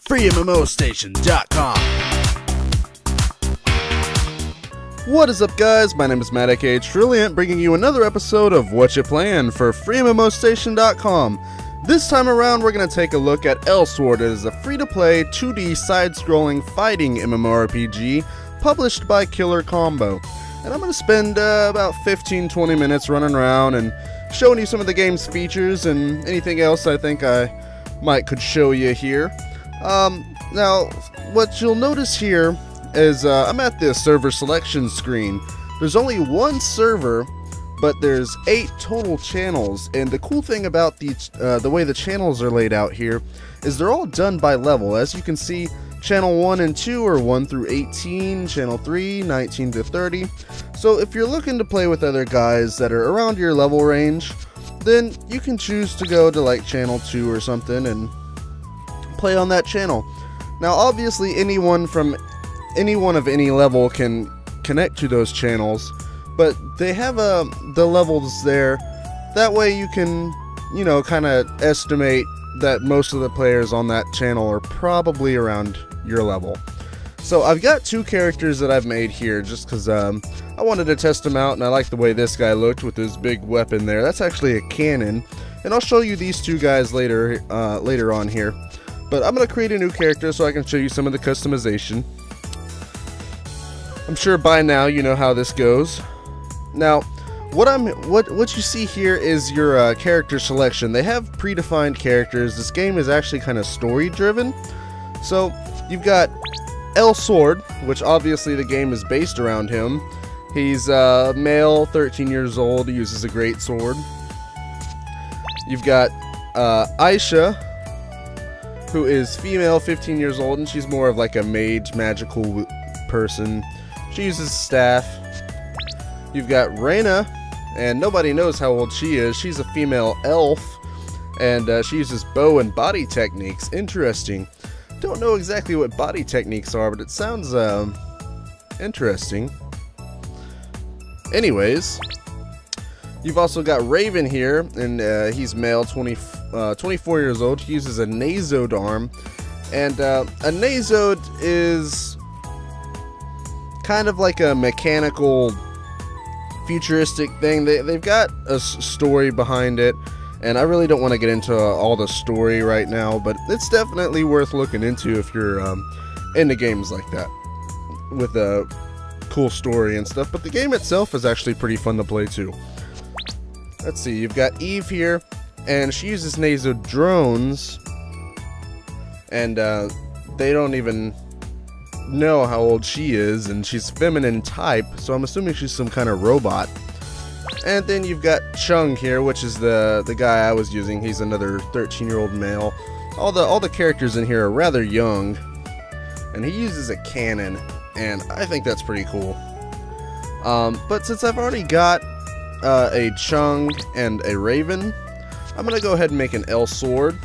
FreeMMOStation.com. What is up, guys? My name is Matt, aka Trilient, bringing you another episode of Watcha Playin for FreeMMOStation.com. This time around, we're going to take a look at Elsword. It is a free-to-play 2D side-scrolling fighting MMORPG published by Killer Combo. And I'm going to spend about 15-20 minutes running around and showing you some of the game's features and anything else I think I could show you here. Now, what you'll notice here is I'm at the server selection screen. There's only one server, but there's 8 total channels, and the cool thing about the way the channels are laid out here is they're all done by level. As you can see, channel 1 and 2 are 1 through 18, channel 3, 19 to 30. So if you're looking to play with other guys that are around your level range, then you can choose to go to like channel 2 or something and play on that channel. Now obviously anyone of any level can connect to those channels, but they have the levels there. That way you can, you know, kind of estimate that most of the players on that channel are probably around your level. So I've got 2 characters that I've made here just because I wanted to test them out, and I like the way this guy looked with his big weapon there. That's actually a cannon, and I'll show you these 2 guys later on here. But I'm going to create a new character so I can show you some of the customization. I'm sure by now you know how this goes. Now, what you see here is your character selection. They have predefined characters. This game is actually kind of story driven. So you've got Elsword, which obviously the game is based around him. He's male, 13 years old, he uses a great sword. You've got Aisha, who is female, 15 years old, and she's more of like a mage, magical person. She uses staff. You've got Reyna, and nobody knows how old she is. She's a female elf, and she uses bow and body techniques. Interesting. Don't know exactly what body techniques are, but it sounds interesting. Anyways, you've also got Raven here, and he's male, 24 years old. He uses a Nazode arm, and a Nazode is kind of like a mechanical, futuristic thing. They've got a story behind it, and I really don't want to get into all the story right now, but it's definitely worth looking into if you're into games like that with a cool story and stuff. But the game itself is actually pretty fun to play too. Let's see, you've got Eve here, and she uses Nazode drones, and they don't even know how old she is, and she's feminine type, so I'm assuming she's some kind of robot. And then you've got Chung here, which is the guy I was using. He's another 13-year-old male. All the characters in here are rather young, and he uses a cannon, and I think that's pretty cool. But since I've already got a Chung and a Raven, I'm gonna go ahead and make an Elsword.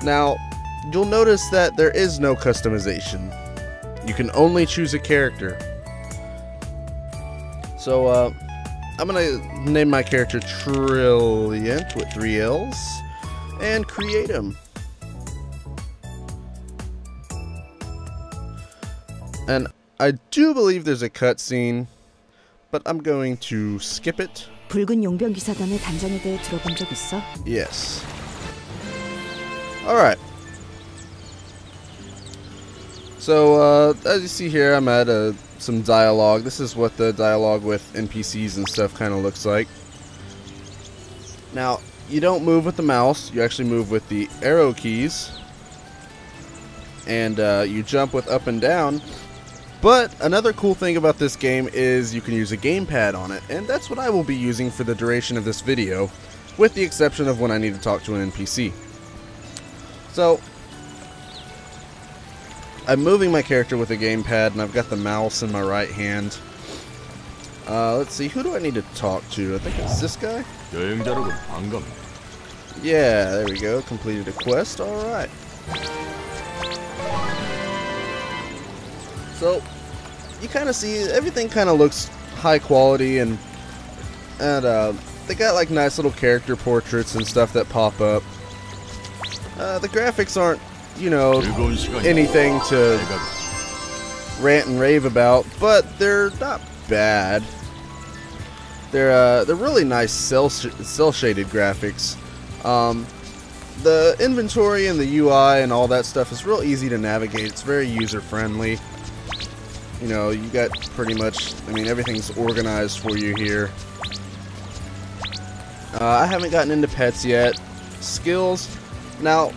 Now you'll notice that there is no customization. You can only choose a character. So I'm gonna name my character Trilient with 3 L's and create him. And I do believe there's a cutscene, but I'm going to skip it. 붉은 용병 기사단의 단장에 대해 들어본 적 있어? Yes. Alright. So, as you see here, I'm at some dialogue. This is what the dialogue with NPCs and stuff kind of looks like. Now, you don't move with the mouse. You actually move with the arrow keys. And you jump with up and down. But another cool thing about this game is you can use a gamepad on it. And that's what I will be using for the duration of this video, with the exception of when I need to talk to an NPC. So I'm moving my character with a gamepad, and I've got the mouse in my right hand. Let's see, who do I need to talk to? I think it's this guy? Yeah, there we go. Completed a quest. Alright. So, you kind of see, everything kind of looks high quality, and they got like nice little character portraits and stuff that pop up. The graphics aren't you know, anything to rant and rave about, but they're not bad. They're really nice cell shaded graphics. The inventory and the UI and all that stuff is real easy to navigate. It's very user friendly. You know, you got pretty much, I mean, everything's organized for you here. I haven't gotten into pets yet. Skills. Now,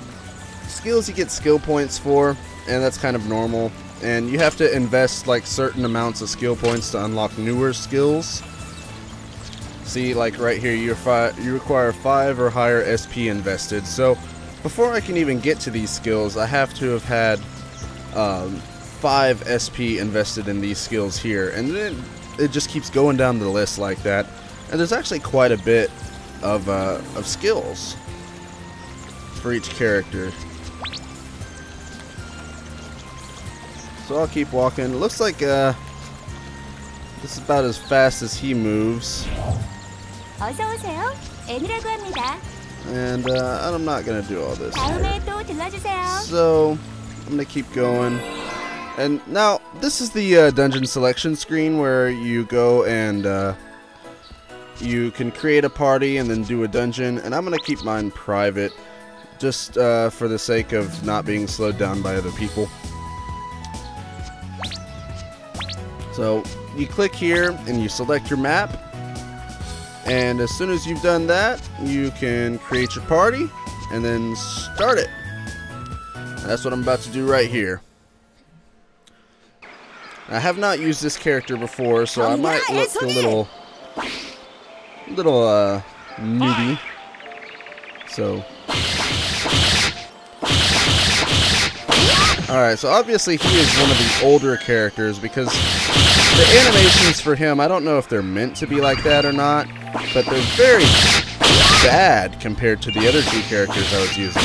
skills you get skill points for, and that's kind of normal. And you have to invest like certain amounts of skill points to unlock newer skills. See, like right here, you require 5 or higher SP invested. So, before I can even get to these skills, I have to have had 5 SP invested in these skills here, and then it just keeps going down the list like that. And there's actually quite a bit of skills for each character. So I'll keep walking. It looks like this is about as fast as he moves. 어서 오세요. 애니라고 합니다. And I'm not gonna do all this. 다음에 또 들러주세요. So I'm gonna keep going. And now this is the dungeon selection screen where you go and you can create a party and then do a dungeon. And I'm gonna keep mine private, just for the sake of not being slowed down by other people. So you click here and you select your map, and as soon as you've done that, you can create your party and then start it. And that's what I'm about to do right here. I have not used this character before, so I might look a little newbie. So alright, so obviously he is one of the older characters because the animations for him, I don't know if they're meant to be like that or not, but they're very bad compared to the other 2 characters I was using.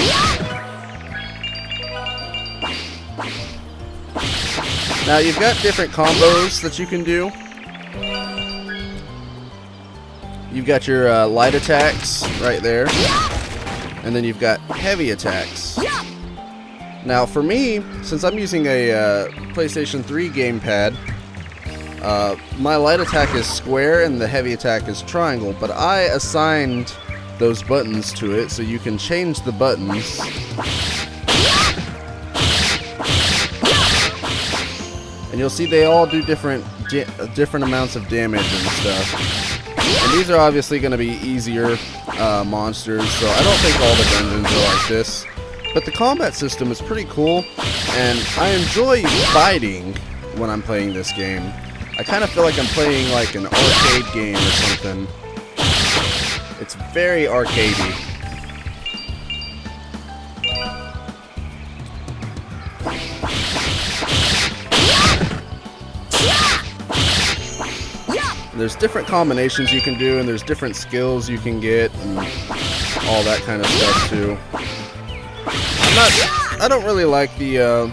Now you've got different combos that you can do. You've got your light attacks right there, and then you've got heavy attacks. Now for me, since I'm using a PlayStation 3 gamepad, my light attack is square and the heavy attack is triangle, but I assigned those buttons to it so you can change the buttons. And you'll see they all do different amounts of damage and stuff. And these are obviously going to be easier monsters, so I don't think all the dungeons are like this. But the combat system is pretty cool, and I enjoy fighting when I'm playing this game. I kind of feel like I'm playing like an arcade game or something. It's very arcadey. There's different combinations you can do, and there's different skills you can get, and all that kind of stuff too. I don't really like the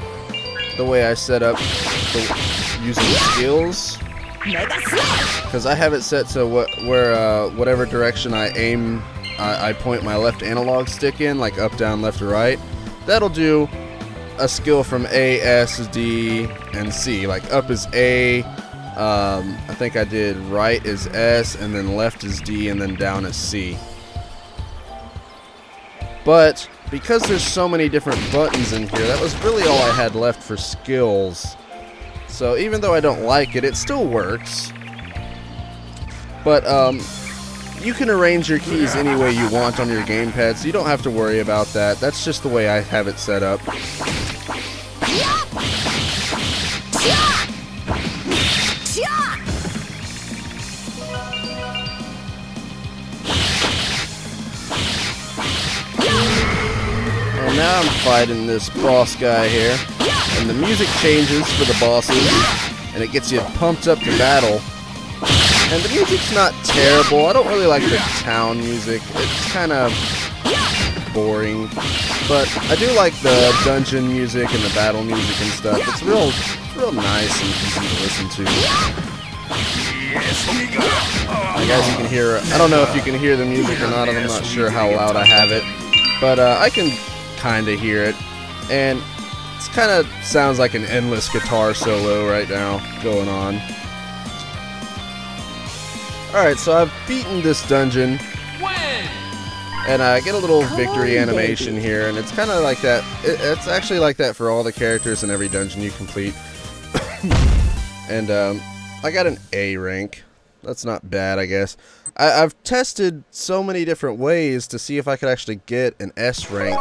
way I set up using skills, because I have it set to whatever direction I aim, I point my left analog stick in, like up, down, left, or right. That'll do a skill from A, S, D, and C. Like up is A, I think I did right is S, and then left is D, and then down is C. But because there's so many different buttons in here, that was really all I had left for skills. So even though I don't like it, it still works. But you can arrange your keys any way you want on your gamepad, so you don't have to worry about that. That's just the way I have it set up. And now I'm fighting this boss guy here, and the music changes for the bosses, and it gets you pumped up to battle. And the music's not terrible. I don't really like the town music. It's kind of boring. But I do like the dungeon music and the battle music and stuff. It's real nice and easy to listen to. Like, as you can hear, I don't know if you can hear the music or not. I'm not sure how loud I have it. But I can kind of hear it. And it kind of sounds like an endless guitar solo right now going on. Alright, so I've beaten this dungeon. And I get a little victory animation here, and it's kind of like that. It's actually like that for all the characters in every dungeon you complete. And I got an A rank. That's not bad, I guess. I've tested so many different ways to see if I could actually get an S rank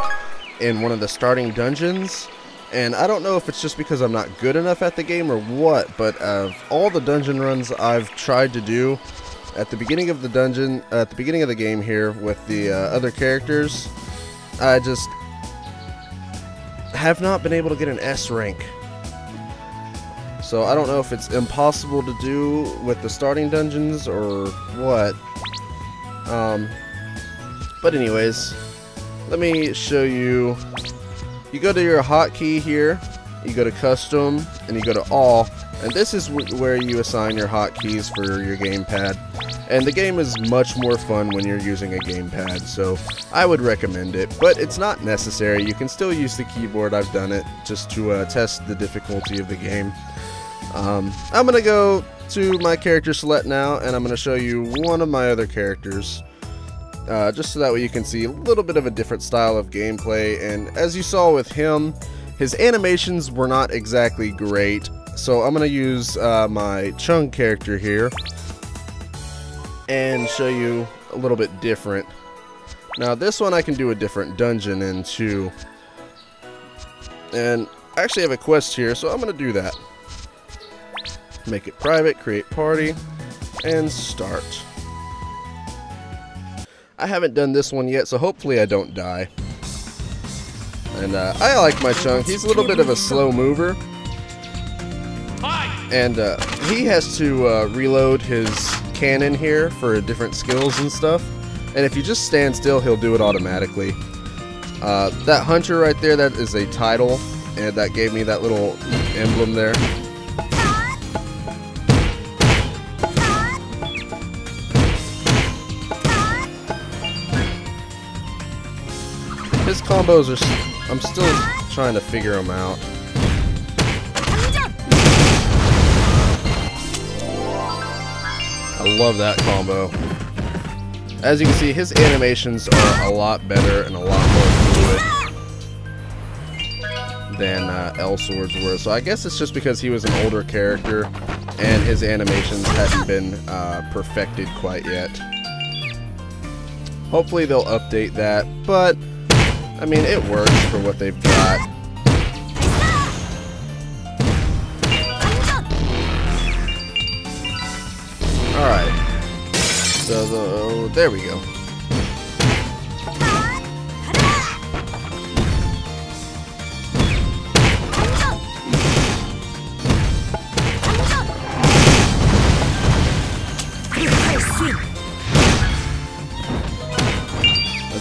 in one of the starting dungeons. And I don't know if it's just because I'm not good enough at the game or what, but of all the dungeon runs I've tried to do, at the beginning of the dungeon, at the beginning of the game here with the other characters, I just have not been able to get an S rank. So I don't know if it's impossible to do with the starting dungeons or what. But anyways, let me show you. You go to your hotkey here, you go to custom, and you go to all, and this is where you assign your hotkeys for your gamepad. And the game is much more fun when you're using a gamepad, so I would recommend it. But it's not necessary. You can still use the keyboard. I've done it just to test the difficulty of the game. I'm going to go to my character select now, and I'm going to show you one of my other characters. Just so that way you can see a little bit of a different style of gameplay. And as you saw with him, his animations were not exactly great. So I'm going to use my Chung character here and show you a little bit different. Now this one I can do a different dungeon in too. And I actually have a quest here, so I'm going to do that. Make it private, create party, and start. I haven't done this one yet, so hopefully I don't die. And I like my Chung. He's a little bit of a slow mover. And he has to reload his cannon here for different skills and stuff. And if you just stand still, he'll do it automatically. That hunter right there, that is a title. And that gave me that little emblem there. His combos are... I'm still trying to figure them out. I love that combo. As you can see, his animations are a lot better and a lot more fluid than Elsword's were. So I guess it's just because he was an older character and his animations hadn't been perfected quite yet. Hopefully they'll update that, but I mean, it works for what they've got. Alright. So, there we go.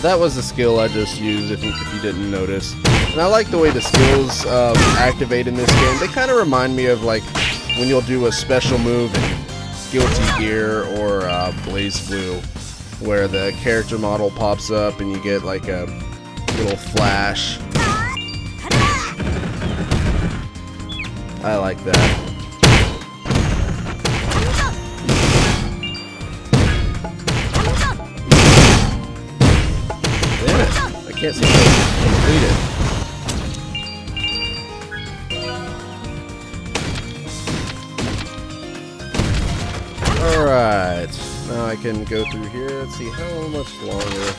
That was the skill I just used, if you didn't notice. And I like the way the skills activate in this game. They kind of remind me of like when you'll do a special move in Guilty Gear or Blaze Blue, where the character model pops up and you get like a little flash. I like that. I can't seem to complete it. Alright, now I can go through here. Let's see how much longer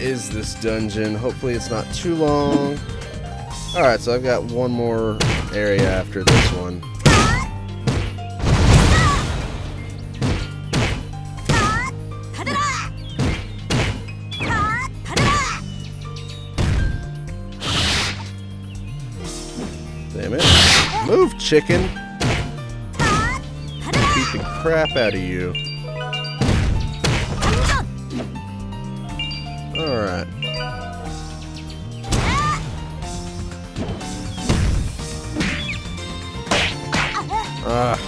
is this dungeon. Hopefully it's not too long. Alright, so I've got one more area after this one. Damn it. Move, chicken! Beat the crap out of you. Alright. I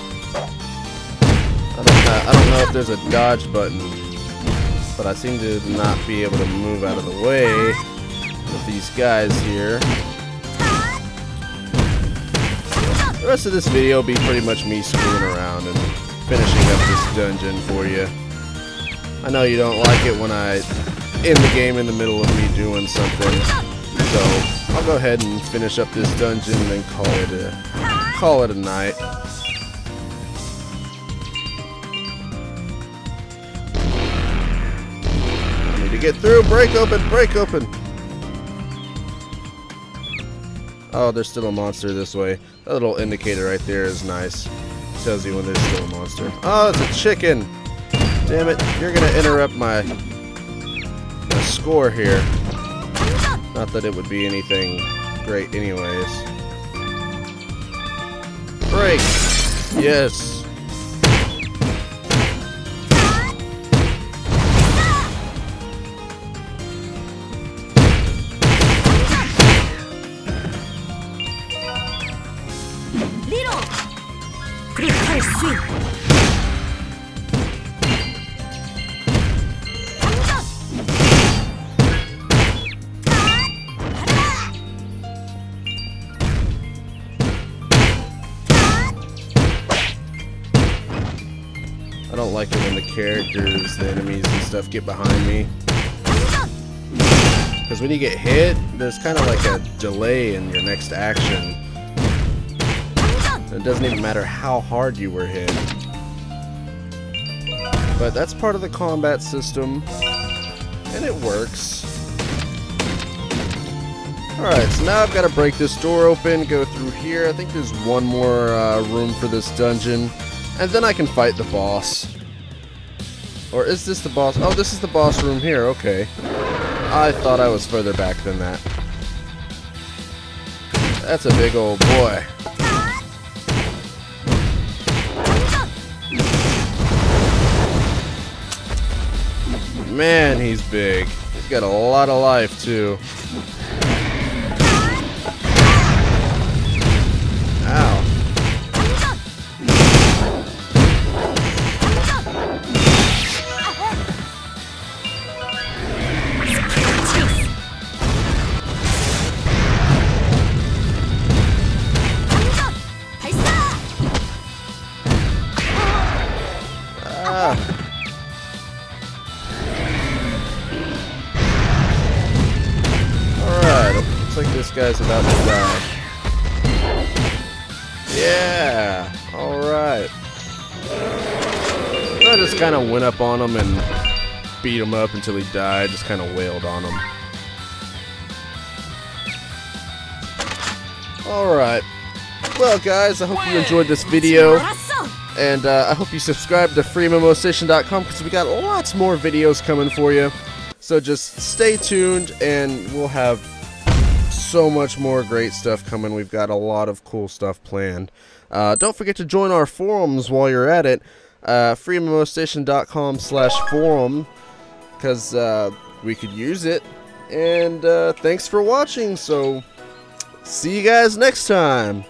don't know if there's a dodge button, but I seem to not be able to move out of the way with these guys here. The rest of this video will be pretty much me screwing around and finishing up this dungeon for you. I know you don't like it when I end the game in the middle of me doing something, so I'll go ahead and finish up this dungeon and then call it a night. I need to get through. Break open, break open. Oh, there's still a monster this way. That little indicator right there is nice. Tells you when there's still a monster. Oh, it's a chicken. Damn it, you're gonna interrupt my score here. Not that it would be anything great anyways. Break! Yes! I don't like it when the characters, the enemies and stuff get behind me. Because when you get hit, there's kind of like a delay in your next action. It doesn't even matter how hard you were hit. But that's part of the combat system, and it works. Alright, so now I've got to break this door open, go through here. I think there's one more room for this dungeon. And then I can fight the boss. Or is this the boss? Oh, this is the boss room here. Okay. I thought I was further back than that. That's a big old boy. Man, he's big. He's got a lot of life, too. Ow. This guy's about to die. Yeah! Alright. I just kind of went up on him and beat him up until he died. Just kind of wailed on him. Alright. Well, guys, I hope you enjoyed this video. And I hope you subscribe to FreeMMOStation.com because we got lots more videos coming for you. So just stay tuned and we'll have so much more great stuff coming. We've got a lot of cool stuff planned. Don't forget to join our forums while you're at it. FreeMMOStation.com/forum because we could use it. And thanks for watching. So see you guys next time.